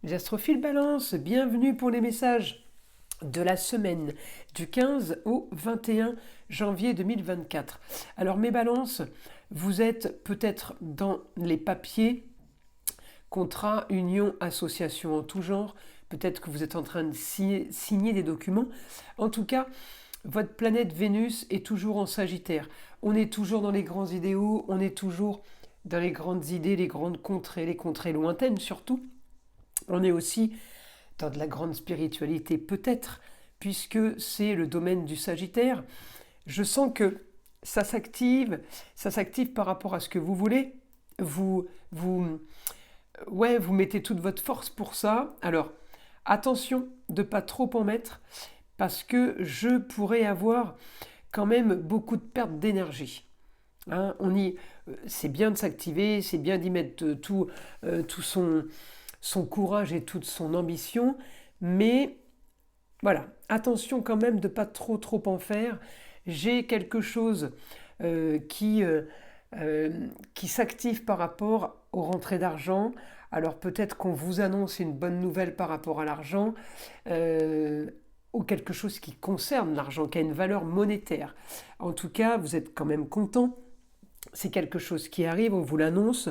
Les astrophiles Balance, bienvenue pour les messages de la semaine du 15 au 21 janvier 2024. Alors mes balances, vous êtes peut-être dans les papiers, contrats, unions, associations en tout genre, peut-être que vous êtes en train de signer des documents. En tout cas, votre planète Vénus est toujours en Sagittaire. On est toujours dans les grands idéaux, on est toujours dans les grandes idées, les contrées lointaines surtout. On est aussi dans de la grande spiritualité peut-être, puisque c'est le domaine du Sagittaire. Je sens que ça s'active par rapport à ce que vous voulez. Vous mettez toute votre force pour ça. Alors, attention de ne pas trop en mettre, parce que je pourrais avoir quand même beaucoup de perte d'énergie. Hein, c'est bien de s'activer, c'est bien d'y mettre tout son courage et toute son ambition, mais voilà, attention quand même de ne pas trop en faire. J'ai quelque chose euh, qui, euh, qui s'active par rapport aux rentrées d'argent. Alors peut-être qu'on vous annonce une bonne nouvelle par rapport à l'argent, ou quelque chose qui concerne l'argent, qui a une valeur monétaire. En tout cas, vous êtes quand même content. C'est quelque chose qui arrive, on vous l'annonce,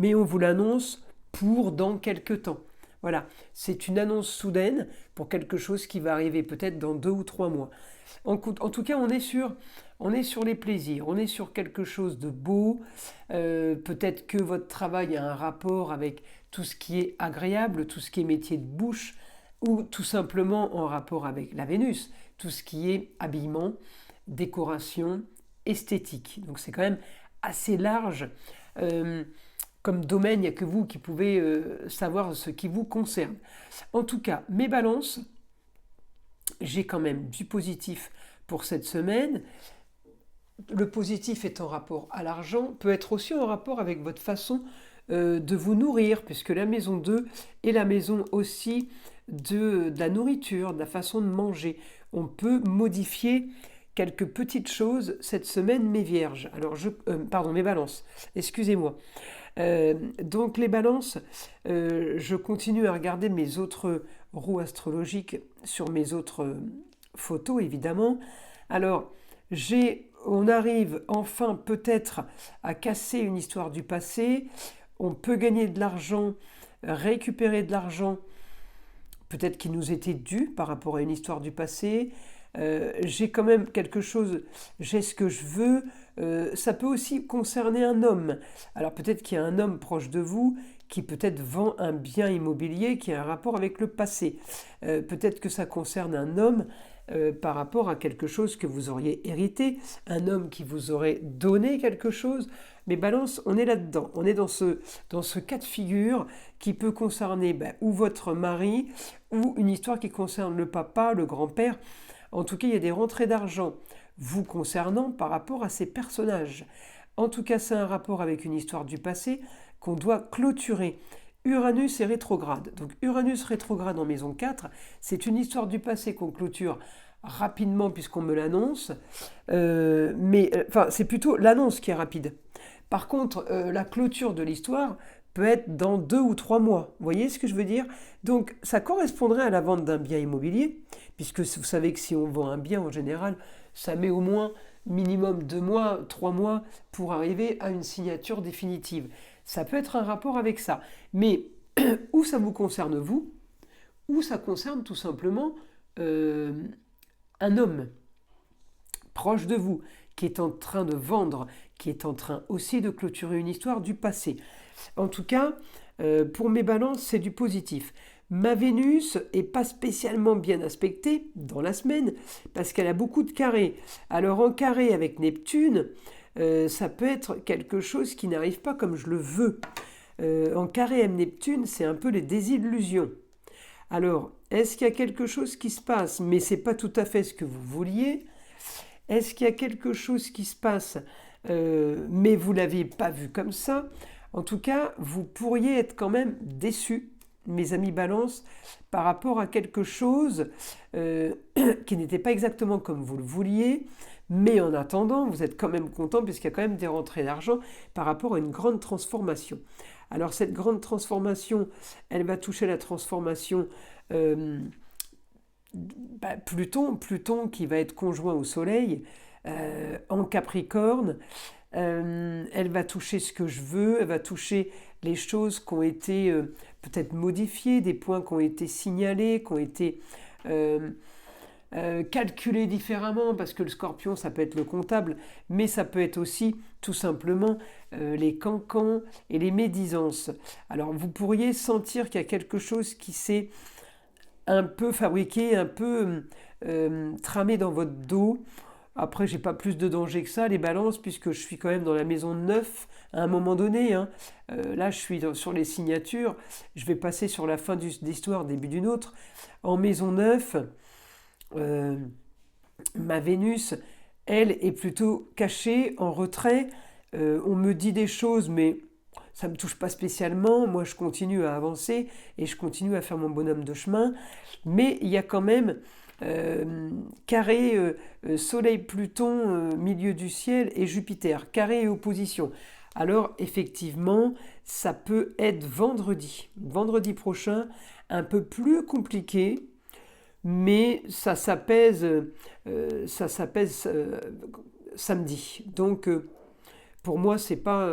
mais on vous l'annonce pour dans quelques temps. Voilà, c'est une annonce soudaine pour quelque chose qui va arriver peut-être dans 2 ou 3 mois. En tout cas, on est sur les plaisirs, on est sur quelque chose de beau. Peut-être que votre travail a un rapport avec tout ce qui est agréable, tout ce qui est métier de bouche, ou tout simplement en rapport avec la Vénus, tout ce qui est habillement, décoration, esthétique. Donc c'est quand même assez large comme domaine, il n'y a que vous qui pouvez savoir ce qui vous concerne. En tout cas, mes balances, j'ai quand même du positif pour cette semaine. Le positif est en rapport à l'argent, peut être aussi en rapport avec votre façon de vous nourrir, puisque la maison 2 est la maison aussi de la nourriture, de la façon de manger. On peut modifier quelques petites choses cette semaine, mes vierges. Alors, pardon, mes balances, excusez-moi. Donc les balances, je continue à regarder mes autres roues astrologiques sur mes autres photos, évidemment. Alors, on arrive enfin peut-être à casser une histoire du passé. On peut gagner de l'argent, récupérer de l'argent, peut-être qui nous était dû par rapport à une histoire du passé. J'ai quand même quelque chose, j'ai ce que je veux. Ça peut aussi concerner un homme. Alors peut-être qu'il y a un homme proche de vous qui peut-être vend un bien immobilier qui a un rapport avec le passé. Peut-être que ça concerne un homme par rapport à quelque chose que vous auriez hérité, un homme qui vous aurait donné quelque chose. Mais balance, on est là-dedans, on est dans ce cas de figure qui peut concerner ou votre mari, ou une histoire qui concerne le papa, le grand-père. En tout cas, il y a des rentrées d'argent vous concernant par rapport à ces personnages. En tout cas, c'est un rapport avec une histoire du passé qu'on doit clôturer. Uranus est rétrograde. Donc Uranus rétrograde en maison 4, c'est une histoire du passé qu'on clôture rapidement puisqu'on me l'annonce. C'est plutôt l'annonce qui est rapide. Par contre, la clôture de l'histoire peut être dans 2 ou 3 mois. Vous voyez ce que je veux dire? Donc ça correspondrait à la vente d'un bien immobilier, puisque vous savez que si on vend un bien en général, ça met au moins minimum 2 mois, 3 mois pour arriver à une signature définitive. Ça peut être un rapport avec ça. Mais ou ça vous concerne vous, ou ça concerne tout simplement un homme proche de vous qui est en train de vendre, qui est en train aussi de clôturer une histoire du passé. En tout cas, pour mes balances, c'est du positif. Ma Vénus est pas spécialement bien aspectée dans la semaine parce qu'elle a beaucoup de carrés. Alors en carré avec Neptune, ça peut être quelque chose qui n'arrive pas comme je le veux. En carré M Neptune, c'est un peu les désillusions. Alors, est-ce qu'il y a quelque chose qui se passe, mais c'est pas tout à fait ce que vous vouliez? Est-ce qu'il y a quelque chose qui se passe, mais vous ne l'aviez pas vu comme ça? En tout cas, vous pourriez être quand même déçus, mes amis Balance, par rapport à quelque chose qui n'était pas exactement comme vous le vouliez, Mais en attendant, vous êtes quand même content puisqu'il y a quand même des rentrées d'argent par rapport à une grande transformation. Alors cette grande transformation, elle va toucher la transformation Pluton qui va être conjoint au Soleil en Capricorne. Elle va toucher ce que je veux, elle va toucher les choses qui ont été peut-être modifiées, des points qui ont été signalés, qui ont été calculés différemment, parce que le Scorpion, ça peut être le comptable, mais ça peut être aussi tout simplement les cancans et les médisances. Alors vous pourriez sentir qu'il y a quelque chose qui s'est un peu fabriqué, un peu tramé dans votre dos. Après, j'ai pas plus de danger que ça, les balances, puisque je suis quand même dans la maison 9 à un moment donné. Là, je suis sur les signatures. Je vais passer sur la fin d'histoire, début d'une autre. En maison 9, ma Vénus, elle, est plutôt cachée, en retrait. On me dit des choses, mais ça ne me touche pas spécialement. Moi, je continue à avancer et je continue à faire mon bonhomme de chemin. Mais il y a quand même carré Soleil-Pluton, milieu du ciel, et Jupiter, carré et opposition. Alors effectivement, ça peut être vendredi prochain, un peu plus compliqué, mais ça s'apaise samedi. Donc pour moi, c'est pas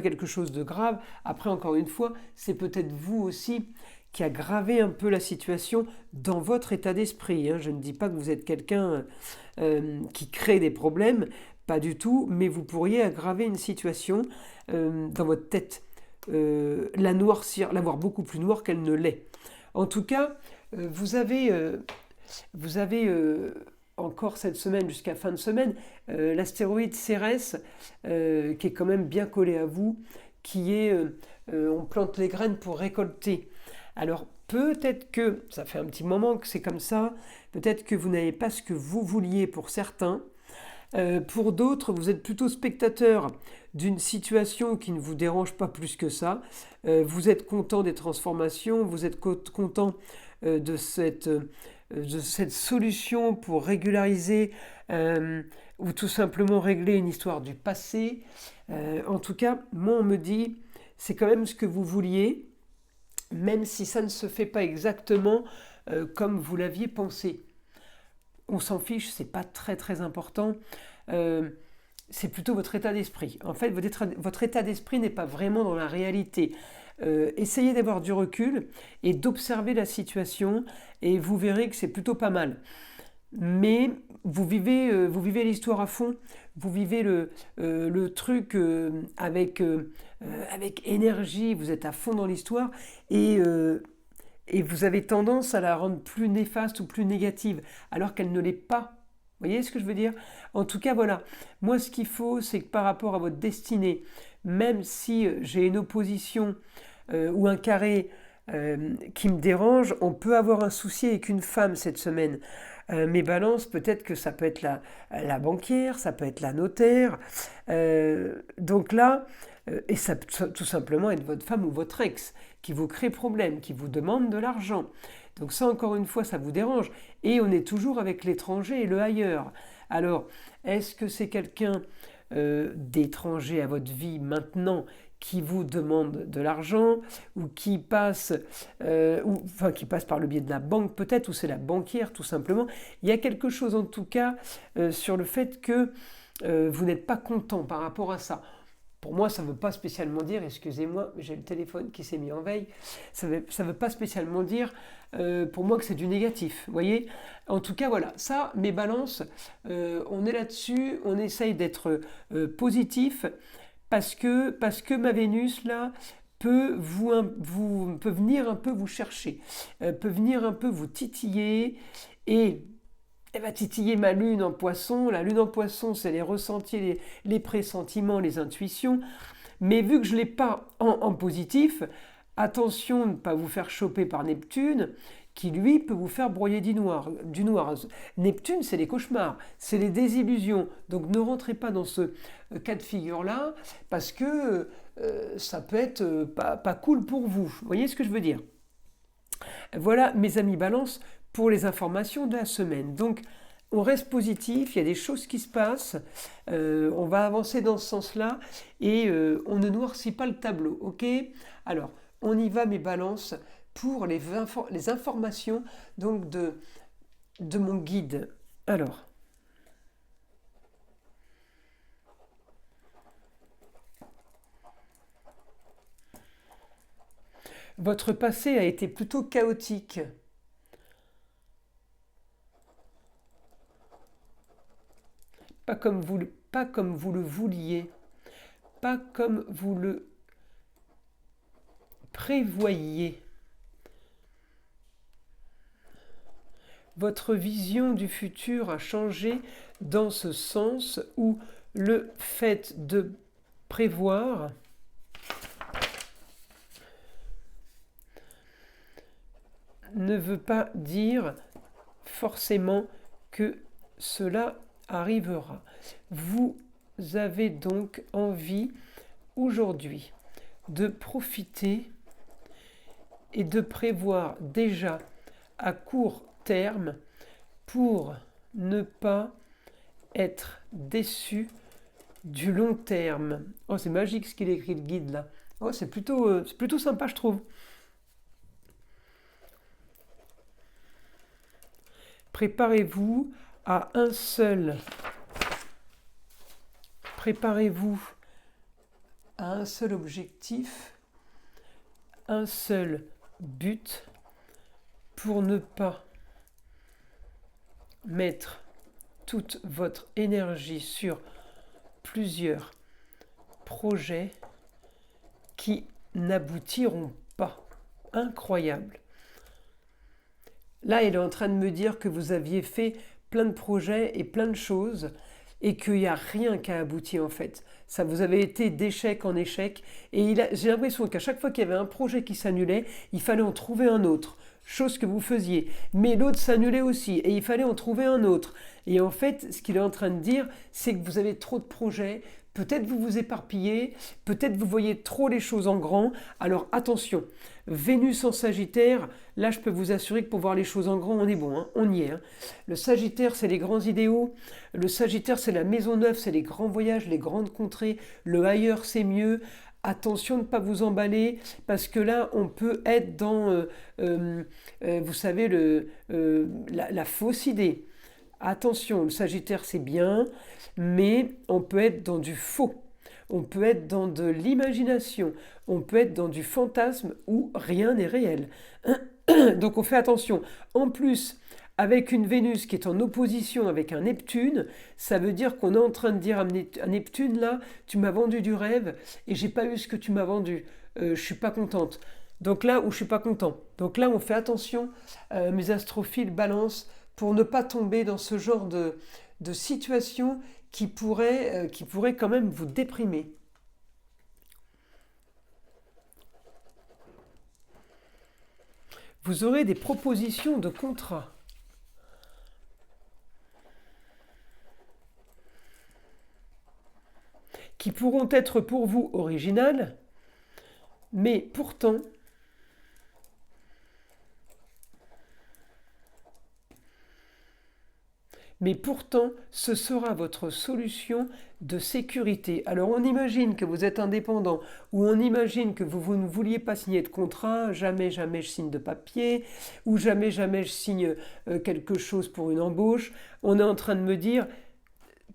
quelque chose de grave. Après, encore une fois, c'est peut-être vous aussi qui aggravez un peu la situation dans votre état d'esprit. Je ne dis pas que vous êtes quelqu'un qui crée des problèmes, pas du tout, mais vous pourriez aggraver une situation dans votre tête, la noircir, la voir beaucoup plus noire qu'elle ne l'est. En tout cas, vous avez encore cette semaine, jusqu'à fin de semaine, l'astéroïde Cérès, qui est quand même bien collé à vous, qui est on plante les graines pour récolter. Alors peut-être que, ça fait un petit moment que c'est comme ça, peut-être que vous n'avez pas ce que vous vouliez pour certains. Pour d'autres, vous êtes plutôt spectateur d'une situation qui ne vous dérange pas plus que ça. Vous êtes content des transformations, vous êtes content de cette solution pour régulariser ou tout simplement régler une histoire du passé. En tout cas, moi on me dit, c'est quand même ce que vous vouliez, même si ça ne se fait pas exactement comme vous l'aviez pensé. On s'en fiche, c'est pas très très important. C'est plutôt votre état d'esprit. En fait, votre état d'esprit n'est pas vraiment dans la réalité. Essayez d'avoir du recul et d'observer la situation et vous verrez que c'est plutôt pas mal. Mais vous vivez l'histoire à fond, vous vivez le truc avec énergie, vous êtes à fond dans l'histoire et vous avez tendance à la rendre plus néfaste ou plus négative, alors qu'elle ne l'est pas. Vous voyez ce que je veux dire? En tout cas, voilà. Moi, ce qu'il faut, c'est que par rapport à votre destinée, même si j'ai une opposition ou un carré qui me dérange, on peut avoir un souci avec une femme cette semaine. Mes balances, peut-être que ça peut être la banquière, ça peut être la notaire. Donc là, et ça peut tout simplement être votre femme ou votre ex qui vous crée problème, qui vous demande de l'argent. Donc ça, encore une fois, ça vous dérange. Et on est toujours avec l'étranger et le ailleurs. Alors, est-ce que c'est quelqu'un d'étranger à votre vie maintenant qui vous demande de l'argent ou qui passe, qui passe par le biais de la banque peut-être, ou c'est la banquière tout simplement. Il y a quelque chose en tout cas sur le fait que vous n'êtes pas content par rapport à ça. Pour moi, ça ne veut pas spécialement dire, excusez-moi, j'ai le téléphone qui s'est mis en veille, ça veut pas spécialement dire pour moi que c'est du négatif, vous voyez. En tout cas, voilà, ça, mes balances, on est là-dessus, on essaye d'être positif, parce que ma Vénus, là, peut venir un peu vous chercher, peut venir un peu vous titiller, et elle va titiller ma lune en poisson. La lune en poisson, c'est les ressentis, les pressentiments, les intuitions. Mais vu que je ne l'ai pas en positif, attention de ne pas vous faire choper par Neptune, qui lui peut vous faire broyer du noir. Neptune, c'est les cauchemars, c'est les désillusions. Donc ne rentrez pas dans ce cas de figure-là, parce que ça peut être pas cool pour vous. Vous voyez ce que je veux dire? Voilà, mes amis Balance, pour les informations de la semaine. Donc, on reste positif, il y a des choses qui se passent, on va avancer dans ce sens-là et on ne noircit pas le tableau, ok? Alors, on y va mes balances pour les informations donc de mon guide. Alors, votre passé a été plutôt chaotique. Pas comme vous le vouliez, pas comme vous le prévoyiez. Votre vision du futur a changé dans ce sens où le fait de prévoir ne veut pas dire forcément que cela arrivera. Vous avez donc envie aujourd'hui de profiter et de prévoir déjà à court terme pour ne pas être déçu du long terme. Oh, c'est magique ce qu'il écrit le guide là. Oh, c'est plutôt sympa, je trouve. Préparez-vous à un seul. Préparez-vous à un seul objectif, un seul but pour ne pas mettre toute votre énergie sur plusieurs projets qui n'aboutiront pas. Incroyable. Là, il est en train de me dire que vous aviez fait plein de projets et plein de choses et qu'il n'y a rien qui a abouti en fait. Ça vous avait été d'échec en échec et j'ai l'impression qu'à chaque fois qu'il y avait un projet qui s'annulait, il fallait en trouver un autre, chose que vous faisiez. Mais l'autre s'annulait aussi et il fallait en trouver un autre. Et en fait, ce qu'il est en train de dire, c'est que vous avez trop de projets, peut-être vous vous éparpillez, peut-être vous voyez trop les choses en grand. Alors attention, Vénus en Sagittaire, là je peux vous assurer que pour voir les choses en grand, on est bon, hein, on y est. Hein. Le Sagittaire, c'est les grands idéaux. Le Sagittaire, c'est la maison neuve, c'est les grands voyages, les grandes contrées. Le ailleurs, c'est mieux. Attention de ne pas vous emballer, parce que là, on peut être dans, vous savez, la fausse idée. Attention, le Sagittaire, c'est bien, mais on peut être dans du faux. On peut être dans de l'imagination. On peut être dans du fantasme où rien n'est réel. Donc on fait attention. En plus, avec une Vénus qui est en opposition avec un Neptune, ça veut dire qu'on est en train de dire à Neptune, là, tu m'as vendu du rêve et j'ai pas eu ce que tu m'as vendu. Je suis pas contente. Donc là où je suis pas content. Donc là, on fait attention, mes astrophiles balance, pour ne pas tomber dans ce genre de situation qui pourrait quand même vous déprimer. Vous aurez des propositions de contrat. Qui pourront être pour vous originales, mais pourtant ce sera votre solution de sécurité. Alors on imagine que vous êtes indépendant, ou on imagine que vous ne vouliez pas signer de contrat, jamais je signe de papier, ou jamais je signe quelque chose pour une embauche. On est en train de me dire,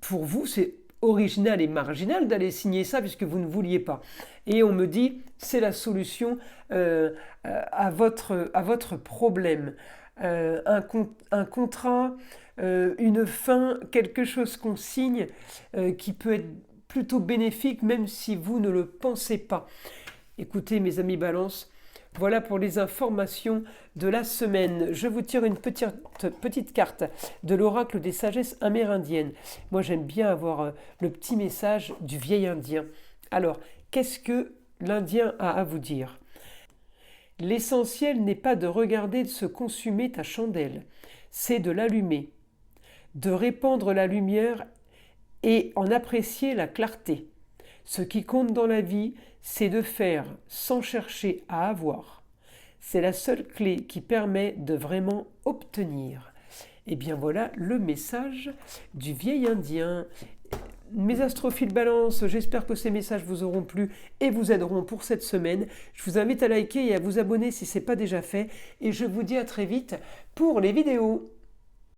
pour vous c'est original et marginal d'aller signer ça puisque vous ne vouliez pas. Et on me dit, c'est la solution à votre problème. Un contrat, une fin, quelque chose qu'on signe qui peut être plutôt bénéfique même si vous ne le pensez pas. Écoutez mes amis Balance, voilà pour les informations de la semaine. Je vous tire une petite carte de l'oracle des sagesses amérindiennes. Moi j'aime bien avoir le petit message du vieil indien. Alors, qu'est-ce que l'indien a à vous dire ? L'essentiel n'est pas de regarder se consumer ta chandelle, c'est de l'allumer, de répandre la lumière et en apprécier la clarté. Ce qui compte dans la vie, c'est de faire sans chercher à avoir. C'est la seule clé qui permet de vraiment obtenir. Et bien voilà le message du vieil Indien. Mes astrophiles balance, j'espère que ces messages vous auront plu et vous aideront pour cette semaine. Je vous invite à liker et à vous abonner si ce n'est pas déjà fait. Et je vous dis à très vite pour les vidéos.